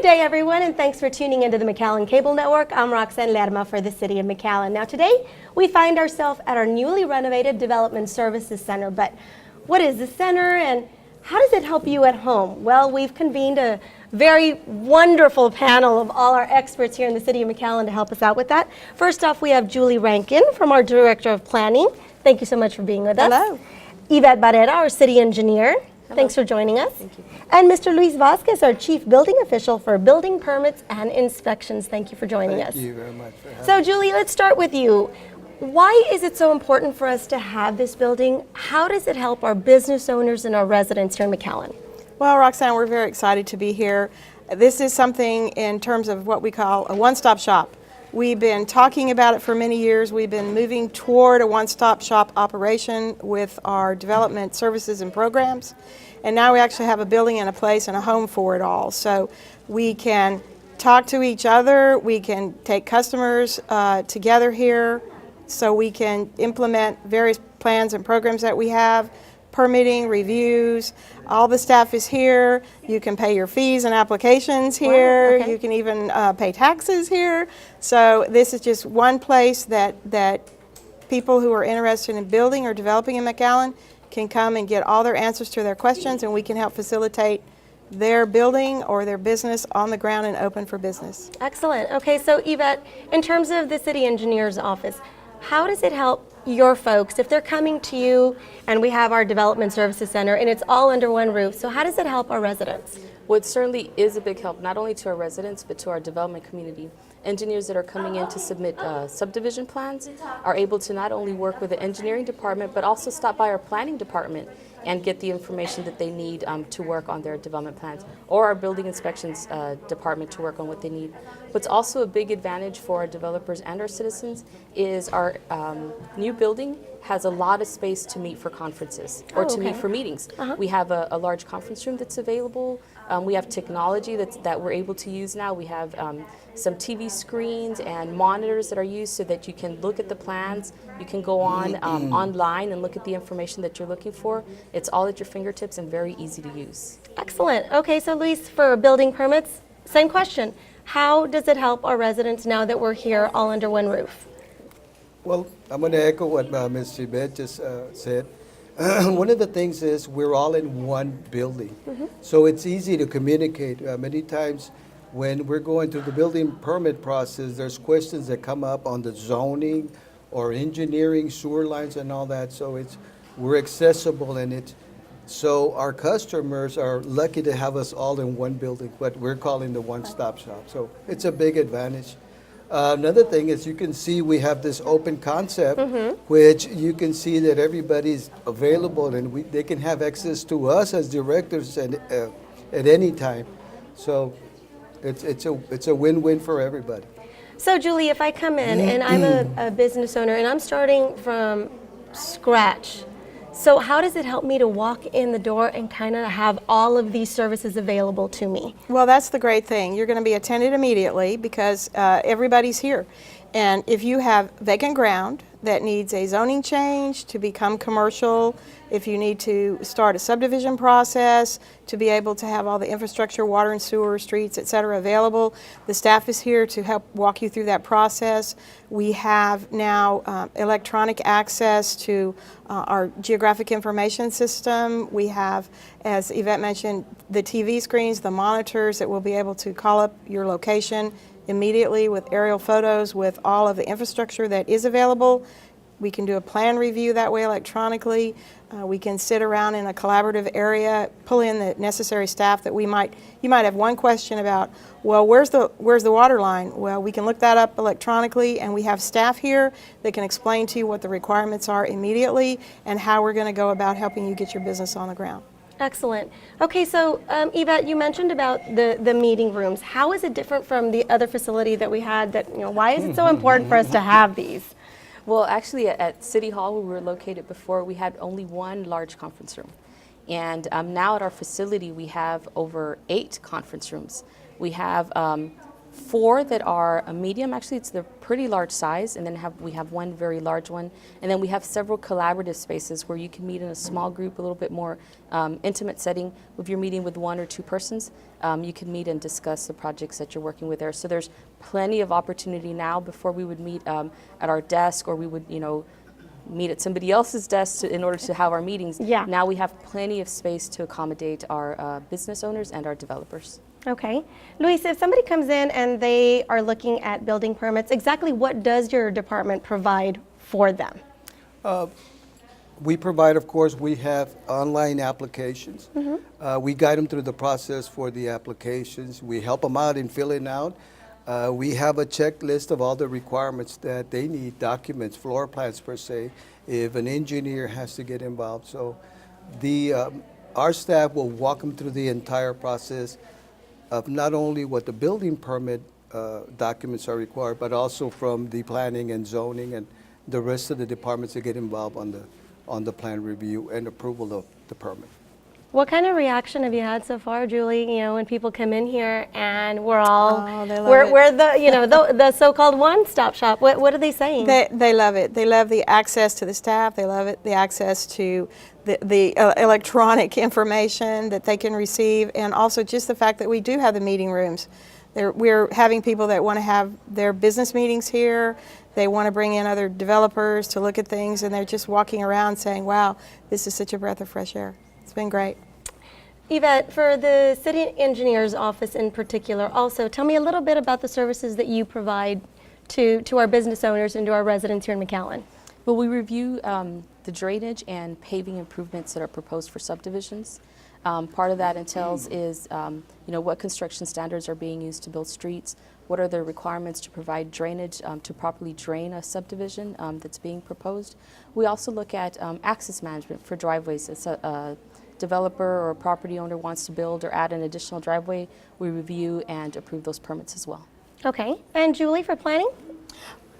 day, everyone, and thanks for tuning into the McAllen Cable Network. I'm Roxanne Lerma for the City of McAllen. Now today, we find ourselves at our newly renovated Development Services Center. But what is the center and how does it help you at home? Well, we've convened a very wonderful panel of all our experts here in the City of McAllen to help us out with that. First off, we have Julie Rankin from our Director of Planning. Thank you so much for being with us. Hello. Yvette Barrera, our City Engineer. Hello. Thanks for joining us. Thank you. And Mr. Luis Vasquez, our Chief Building Official for Building Permits and Inspections. Thank you for joining us. Thank you very much for having So, me. Julie, let's start with you. Why is it so important for us to have this building? How does it help our business owners and our residents here in McAllen? Well, Roxanne, we're very excited to be here. This is something in terms of what we call a one-stop shop. We've been talking about it for many years. We've been moving toward a one-stop shop operation with our development services and programs. And now we actually have a building and a place and a home for it all. So we can talk to each other. We can take customers together here so we can implement various plans and programs that we have. Permitting, reviews, all the staff is here. You can pay your fees and applications here. Wow, okay. You can even pay taxes here. So this is just one place that people who are interested in building or developing in McAllen can come and get all their answers to their questions, and we can help facilitate their building or their business on the ground and open for business. Excellent. Okay, so Yvette, in terms of the City Engineer's Office, how does it help your folks if they're coming to you and we have our Development Services Center and it's all under one roof? So how does it help our residents? Well, it certainly is a big help, not only to our residents, but to our development community. Engineers that are coming in to submit subdivision plans are able to not only work with the engineering department, but also stop by our planning department and get the information that they need to work on their development plans, or our building inspections department to work on what they need. What's also a big advantage for our developers and our citizens is our new building has a lot of space to meet for conferences or to meet for meetings. We have a large conference room that's available. We have technology that we're able to use now. We have some TV screens and monitors that are used so that you can look at the plans. You can go on online and look at the information that you're looking for. It's all at your fingertips and very easy to use. Excellent. Okay, so Luis, for building permits, same question. How does it help our residents now that we're here all under one roof? Well, I'm going to echo what Ms. Yvette just said. One of the things is we're all in one building, so it's easy to communicate. Many times when we're going through the building permit process, there's questions that come up on the zoning or engineering, sewer lines and all that, so we're accessible, and so our customers are lucky to have us all in one building, what we're calling the one-stop shop. So it's a big advantage. Another thing is you can see we have this open concept, which you can see that everybody's available and they can have access to us as directors at any time. So it's a win-win for everybody. So Julie, if I come in and I'm a business owner and I'm starting from scratch, so how does it help me to walk in the door and kind of have all of these services available to me? Well, that's the great thing. You're going to be attended immediately because everybody's here. And if you have vacant ground that needs a zoning change to become commercial, if you need to start a subdivision process to be able to have all the infrastructure, water and sewer, streets, et cetera, available, the staff is here to help walk you through that process. We have now electronic access to our geographic information system. We have, as Yvette mentioned, the TV screens, the monitors that will be able to call up your location immediately with aerial photos with all of the infrastructure that is available. We can do a plan review that way electronically. We can sit around in a collaborative area, pull in the necessary staff that you might have one question about, well, where's the water line? Well, we can look that up electronically, and we have staff here that can explain to you what the requirements are immediately and how we're going to go about helping you get your business on the ground. Excellent. Okay, so Yvette, you mentioned about the meeting rooms. How is it different from the other facility that we had? Why is it so important for us to have these? Well, actually, at City Hall, where we were located before, we had only one large conference room. And now at our facility, we have over 8 conference rooms. We have 4 that are a medium. Actually, they're pretty large size, and then we have one very large one, and then we have several collaborative spaces where you can meet in a small group, a little bit more intimate setting. If you're meeting with 1 or 2 persons, you can meet and discuss the projects that you're working with there. So there's plenty of opportunity now. Before we would meet at our desk, or we would, meet at somebody else's desk in order to have our meetings. Yeah. Now we have plenty of space to accommodate our business owners and our developers. Okay. Luis, if somebody comes in and they are looking at building permits, exactly what does your department provide for them? We provide, of course, we have online applications. We guide them through the process for the applications. We help them out in filling out. We have a checklist of all the requirements that they need, documents, floor plans per se, if an engineer has to get involved. So our staff will walk them through the entire process of not only what the building permit documents are required, but also from the planning and zoning and the rest of the departments that get involved on the plan review and approval of the permit. What kind of reaction have you had so far, Julie? When people come in here and we're all they love we're the the so-called one-stop shop. What are they saying? They love it. They love the access to the staff. They love it, the access to the electronic information that they can receive, and also just the fact that we do have the meeting rooms. We're having people that want to have their business meetings here. They want to bring in other developers to look at things, and they're just walking around saying, wow, this is such a breath of fresh air. It's been great. Yvette, for the city engineer's office in particular, also tell me a little bit about the services that you provide to our business owners and to our residents here in McAllen. Well, we review the drainage and paving improvements that are proposed for subdivisions. Part of that entails is, what construction standards are being used to build streets, what are the requirements to provide drainage to properly drain a subdivision that's being proposed. We also look at access management for driveways. It's a developer or a property owner wants to build or add an additional driveway, we review and approve those permits as well. Okay. And Julie, for planning?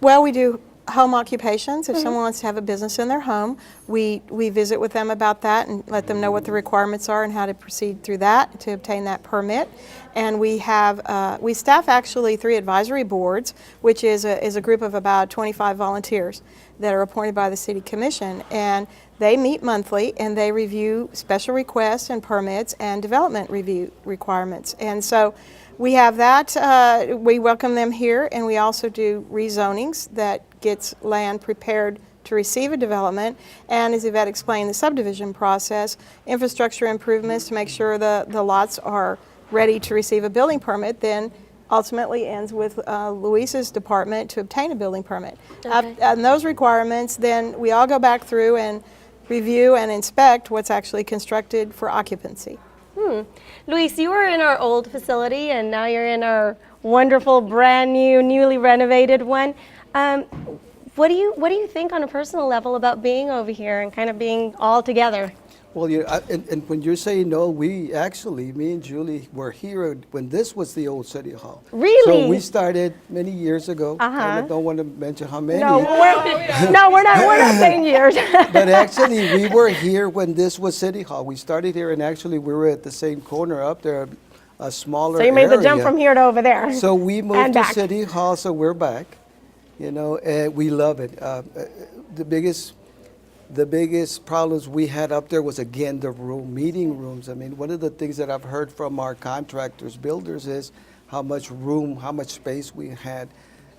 Well, we do home occupations. If someone wants to have a business in their home, we visit with them about that and let them know what the requirements are and how to proceed through that to obtain that permit. And we staff actually 3 advisory boards, which is a group of about 25 volunteers that are appointed by the City Commission. And they meet monthly and they review special requests and permits and development review requirements. And so we have that. We welcome them here, and we also do rezonings that gets land prepared to receive a development, and as Yvette explained, the subdivision process, infrastructure improvements to make sure the lots are ready to receive a building permit, then ultimately ends with Luis's department to obtain a building permit. Okay. And those requirements, then we all go back through and review and inspect what's actually constructed for occupancy. Luis, you were in our old facility and now you're in our wonderful, brand new, newly renovated one. What do you think on a personal level about being over here and kind of being all together? Well, and when you're saying no, me and Julie were here when this was the old City Hall. Really? So we started many years ago. I don't want to mention how many. No, we're not saying years. But actually, we were here when this was City Hall. We started here, and actually, we were at the same corner up there, a smaller So you made area. the jump from here to over there. So we moved And to back. City Hall, so we're back. And we love it. The biggest problems we had up there was, again, the meeting rooms. I mean, one of the things that I've heard from our contractors, builders, is how much room, how much space we had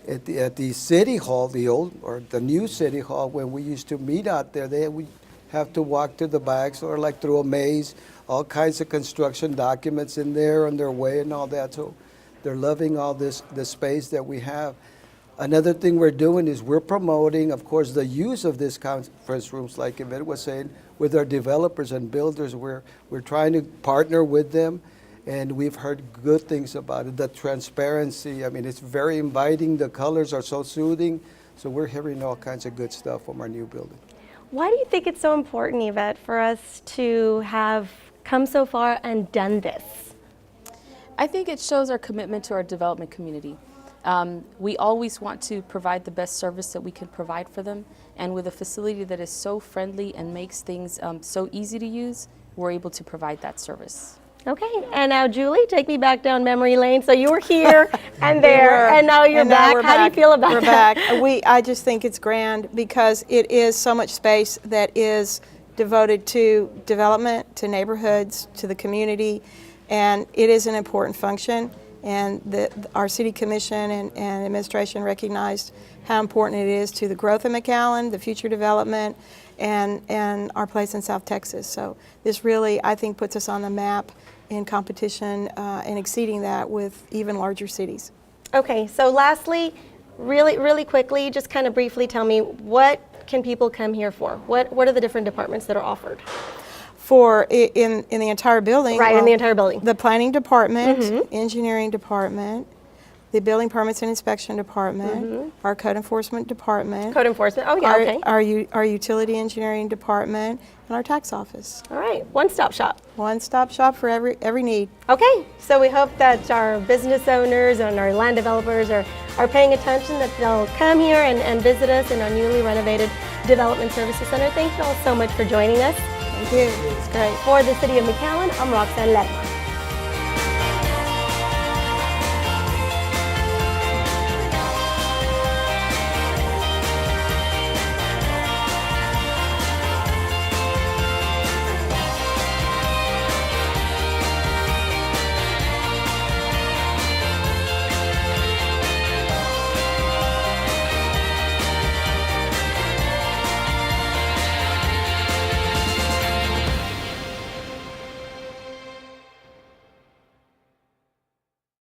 at the City Hall, the old or the new City Hall. When we used to meet out there, we have to walk to the backs or like through a maze, all kinds of construction documents in there on their way and all that. So they're loving all the space that we have. Another thing we're doing is we're promoting, of course, the use of these conference rooms, like Yvette was saying, with our developers and builders. We're trying to partner with them, and we've heard good things about it. The transparency, I mean, it's very inviting. The colors are so soothing. So we're hearing all kinds of good stuff from our new building. Why do you think it's so important, Yvette, for us to have come so far and done this? I think it shows our commitment to our development community. We always want to provide the best service that we can provide for them, and with a facility that is so friendly and makes things so easy to use, we're able to provide that service. Okay, and now Julie, take me back down memory lane. So you were here and there, and now you're back. How do you feel about that? We're back. I just think it's grand because it is so much space that is devoted to development, to neighborhoods, to the community, and it is an important function. And our city commission and administration recognized how important it is to the growth of McAllen, the future development, and our place in South Texas. So this really, I think, puts us on the map in competition and exceeding that with even larger cities. Okay, so lastly, really quickly, just kind of briefly tell me, what can people come here for? What are the different departments that are offered? For in the entire building. Right, in the entire building. The planning department, engineering department, the building permits and inspection department, our code enforcement department. Code enforcement, oh yeah, okay. Our utility engineering department, and our tax office. All right, one-stop shop. One-stop shop for every need. Okay, so we hope that our business owners and our land developers are paying attention, that they'll come here and visit us in our newly renovated Development Services Center. Thank you all so much for joining us. Thank you. It's great. For the City of McAllen, I'm Roxanne Ledma.